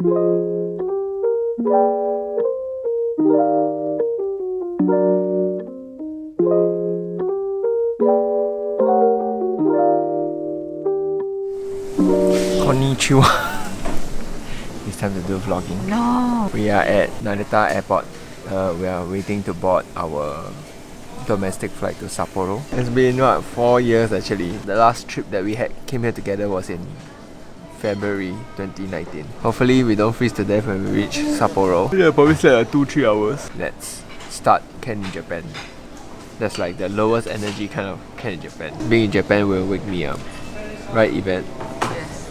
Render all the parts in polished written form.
Konnichiwa. It's time to do vlogging. No. We are at Narita Airport. We are waiting to board our domestic flight to Sapporo. It's been 4 years actually. The last trip that we came here together was in February 2019. Hopefully we don't freeze to death when we reach Sapporo. Yeah, probably slept 2-3 hours. Let's start Ken in Japan. That's like the lowest energy kind of Ken in Japan. Being in Japan will wake me up. Right, Yvette? Yes.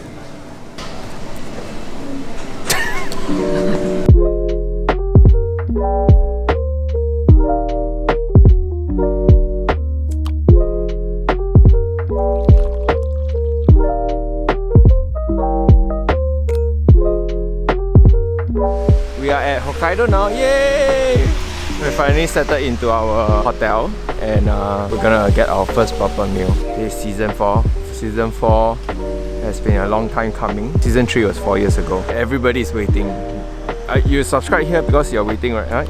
We are at Hokkaido now, yay! We finally settled into our hotel and we're gonna get our first proper meal. This is season 4. Season 4 has been a long time coming. Season 3 was 4 years ago. Everybody is waiting. You subscribe here because you're waiting, right?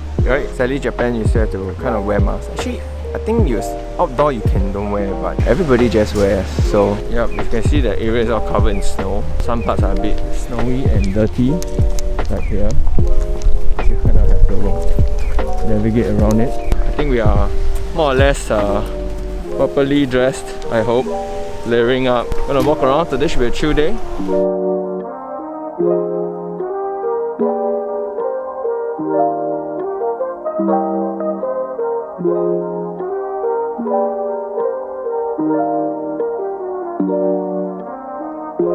Sadly, Japan, you still have to kind of wear masks. Actually, I think outdoor you don't wear, but everybody just wears. So yeah, you can see the area is all covered in snow. Some parts are a bit snowy and dirty, like here. So you kind of have to navigate around it. I think we are more or less properly dressed, I hope. Layering up. Gonna walk around. Today should be a chill day.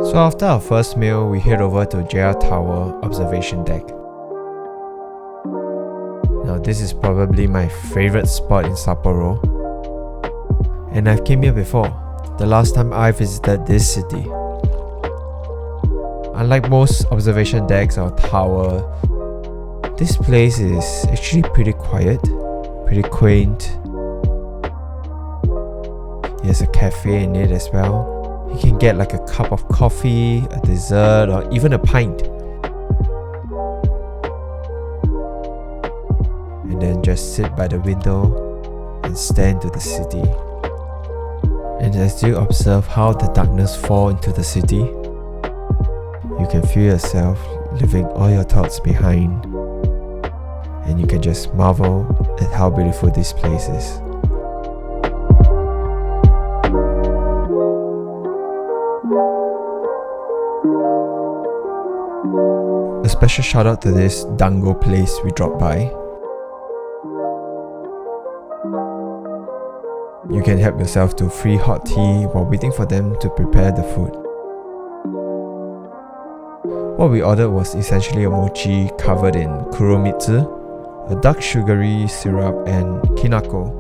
So after our first meal, we head over to JR Tower Observation Deck. Now this is probably my favorite spot in Sapporo. And I've came here before. The last time I visited this city. Unlike most observation decks or tower, this place is actually pretty quiet, pretty quaint. There's a cafe in it as well. You can get like a cup of coffee, a dessert, or even a pint. And then just sit by the window and stare into the city. And as you observe how the darkness falls into the city, you can feel yourself leaving all your thoughts behind, and you can just marvel at how beautiful this place is. A special shout out to this dango place we dropped by. You can help yourself to free hot tea while waiting for them to prepare the food. What we ordered was essentially a mochi covered in kuromitsu, a dark sugary syrup, and kinako,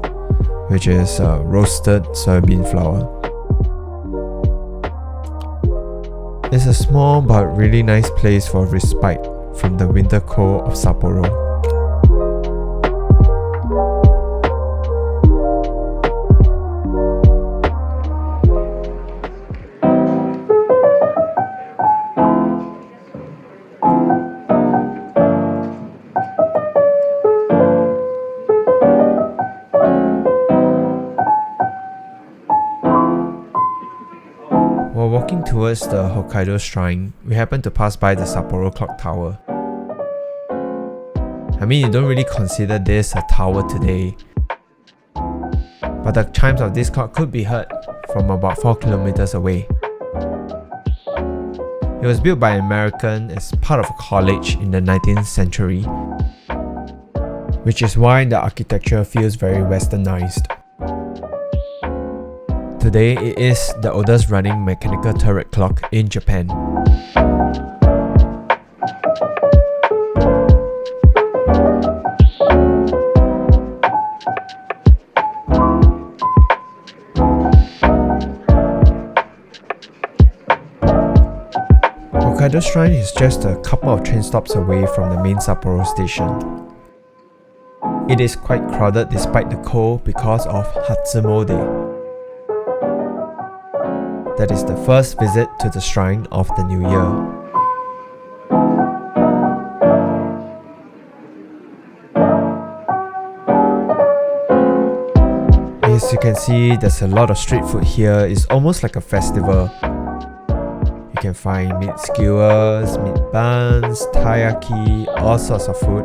which is roasted soybean flour. It's a small but really nice place for respite from the winter cold of Sapporo. While walking towards the Hokkaido Shrine, we happened to pass by the Sapporo Clock Tower. I mean, you don't really consider this a tower today, but the chimes of this clock could be heard from about 4 kilometers away. It was built by an American as part of a college in the 19th century, which is why the architecture feels very westernized. Today, it is the oldest running mechanical turret clock in Japan. Hokkaido Shrine is just a couple of train stops away from the main Sapporo station. It is quite crowded despite the cold because of Hatsumo Day. That is the first visit to the shrine of the new year. As you can see, there's a lot of street food here. It's almost like a festival. You can find meat skewers, meat buns, taiyaki, all sorts of food.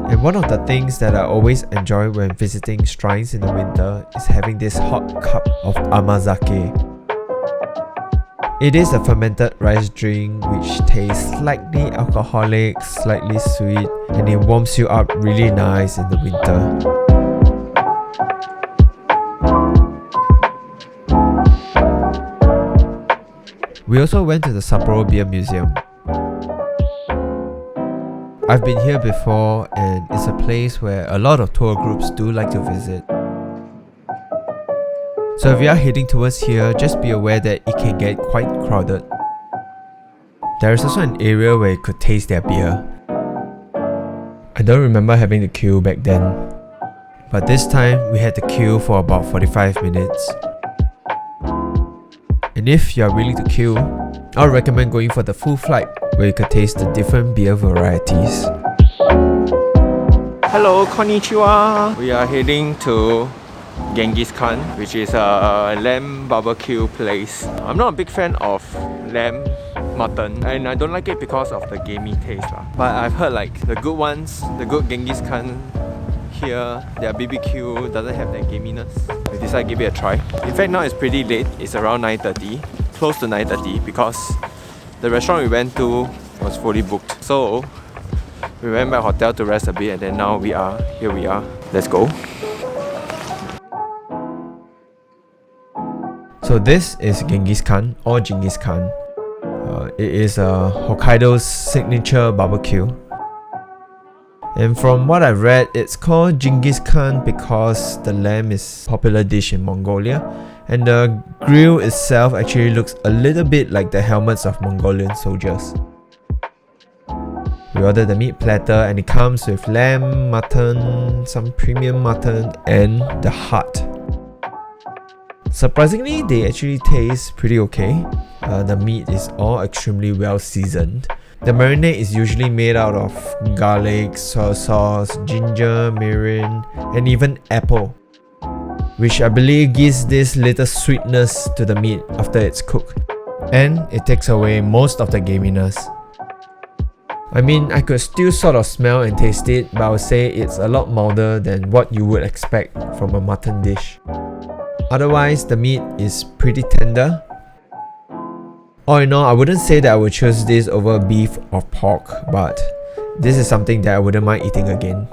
And one of the things that I always enjoy when visiting shrines in the winter is having this hot cup of amazake. It is a fermented rice drink which tastes slightly alcoholic, slightly sweet, and it warms you up really nice in the winter. We also went to the Sapporo Beer Museum. I've been here before and it's a place where a lot of tour groups do like to visit. So if you are heading towards here, just be aware that it can get quite crowded. There is also an area where you could taste their beer. I don't remember having the queue back then, but this time we had the queue for about 45 minutes. And if you are willing to queue, I would recommend going for the full flight where you could taste the different beer varieties. Hello, konnichiwa! We are heading to Genghis Khan, which is a lamb barbecue place. I'm not a big fan of lamb mutton and I don't like it because of the gamey taste. But I've heard like the good ones, the good Genghis Khan here, their BBQ doesn't have that gaminess. We decided to give it a try. In fact, now it's pretty late. It's around 9:30, close to 9:30 because the restaurant we went to was fully booked. So we went back hotel to rest a bit and then now here we are. Let's go. So this is Genghis Khan or Genghis Khan. It is Hokkaido's signature barbecue. And from what I've read, it's called Genghis Khan because the lamb is a popular dish in Mongolia and the grill itself actually looks a little bit like the helmets of Mongolian soldiers. We ordered the meat platter and it comes with lamb, mutton, some premium mutton and the heart. Surprisingly, they actually taste pretty okay. The meat is all extremely well seasoned. The marinade is usually made out of garlic, soy sauce, ginger, mirin, and even apple, which I believe gives this little sweetness to the meat after it's cooked. And it takes away most of the gaminess. I mean, I could still sort of smell and taste it, but I would say it's a lot milder than what you would expect from a mutton dish. Otherwise, the meat is pretty tender. All in all, I wouldn't say that I would choose this over beef or pork, but this is something that I wouldn't mind eating again.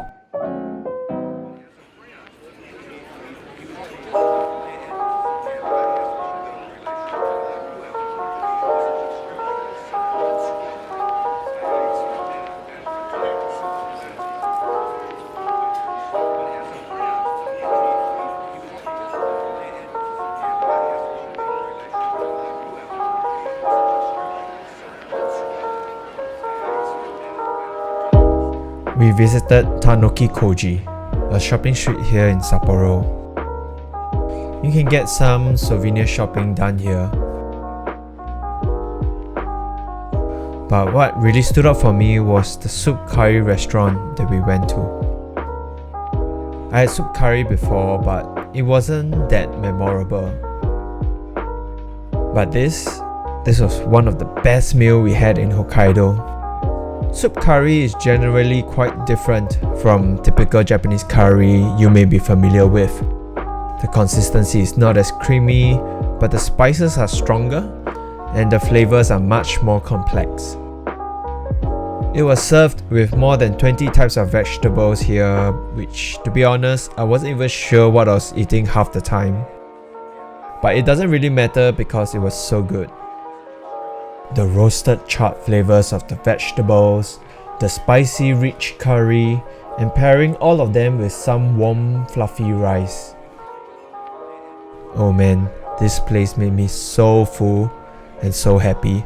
We visited Tanukikoji, a shopping street here in Sapporo. You can get some souvenir shopping done here. But what really stood out for me was the soup curry restaurant that we went to. I had soup curry before, but it wasn't that memorable. But this was one of the best meals we had in Hokkaido. Soup curry is generally quite different from typical Japanese curry you may be familiar with. The consistency is not as creamy, but the spices are stronger and the flavors are much more complex. It was served with more than 20 types of vegetables here, which, to be honest, I wasn't even sure what I was eating half the time. But it doesn't really matter because it was so good. The roasted charred flavors of the vegetables, the spicy rich curry, and pairing all of them with some warm fluffy rice. Oh man, this place made me so full and so happy.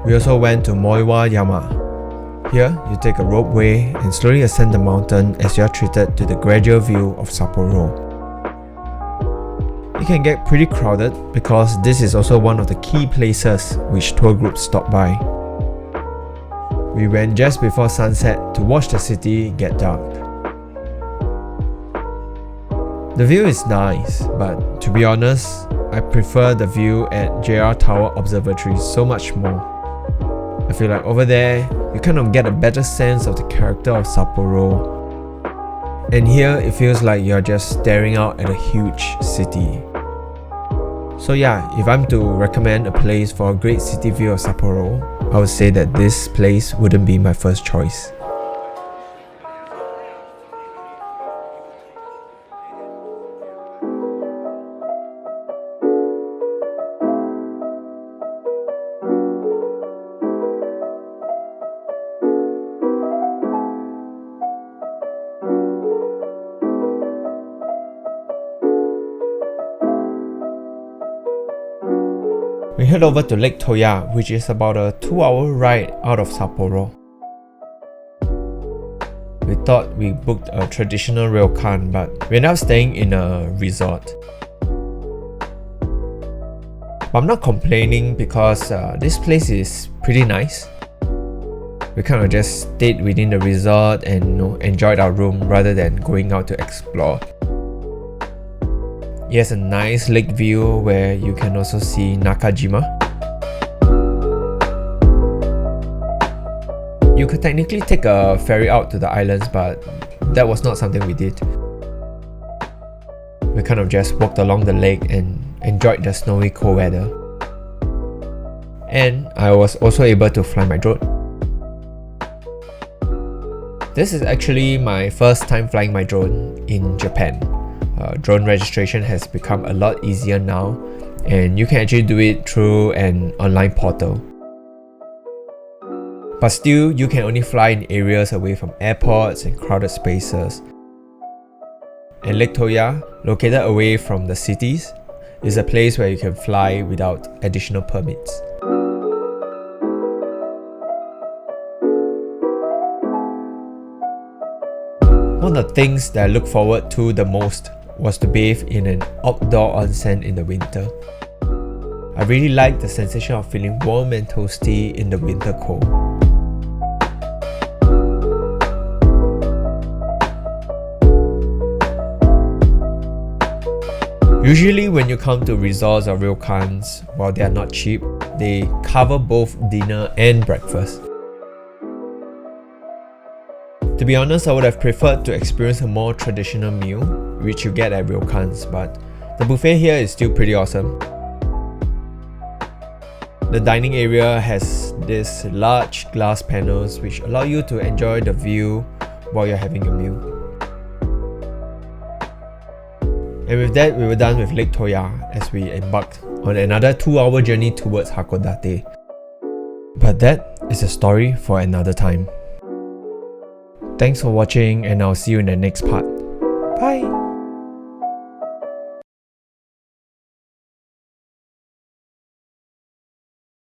We also went to Moiwa Yama. Here, you take a ropeway and slowly ascend the mountain as you are treated to the gradual view of Sapporo. It can get pretty crowded because this is also one of the key places which tour groups stop by. We went just before sunset to watch the city get dark. The view is nice, but to be honest, I prefer the view at JR Tower Observatory so much more. I feel like over there, you kind of get a better sense of the character of Sapporo. And here, it feels like you're just staring out at a huge city. So yeah, if I'm to recommend a place for a great city view of Sapporo, I would say that this place wouldn't be my first choice. We head over to Lake Toya, which is about a 2-hour ride out of Sapporo. We thought we booked a traditional ryokan, but we ended up staying in a resort. But I'm not complaining because this place is pretty nice. We kind of just stayed within the resort and enjoyed our room rather than going out to explore. It has a nice lake view where you can also see Nakajima. You could technically take a ferry out to the islands, but that was not something we did. We kind of just walked along the lake and enjoyed the snowy cold weather. And I was also able to fly my drone. This is actually my first time flying my drone in Japan. Drone registration has become a lot easier now, and you can actually do it through an online portal. But still, you can only fly in areas away from airports and crowded spaces. And Lake Toya, located away from the cities, is a place where you can fly without additional permits. One of the things that I look forward to the most was to bathe in an outdoor onsen in the winter. I really like the sensation of feeling warm and toasty in the winter cold. Usually when you come to resorts or ryokans, while they are not cheap, they cover both dinner and breakfast. To be honest, I would have preferred to experience a more traditional meal, which you get at ryokans, but the buffet here is still pretty awesome. The dining area has these large glass panels which allow you to enjoy the view while you're having your meal. And with that, we were done with Lake Toya as we embarked on another 2-hour journey towards Hakodate. But that is a story for another time. Thanks for watching, and I'll see you in the next part. Bye!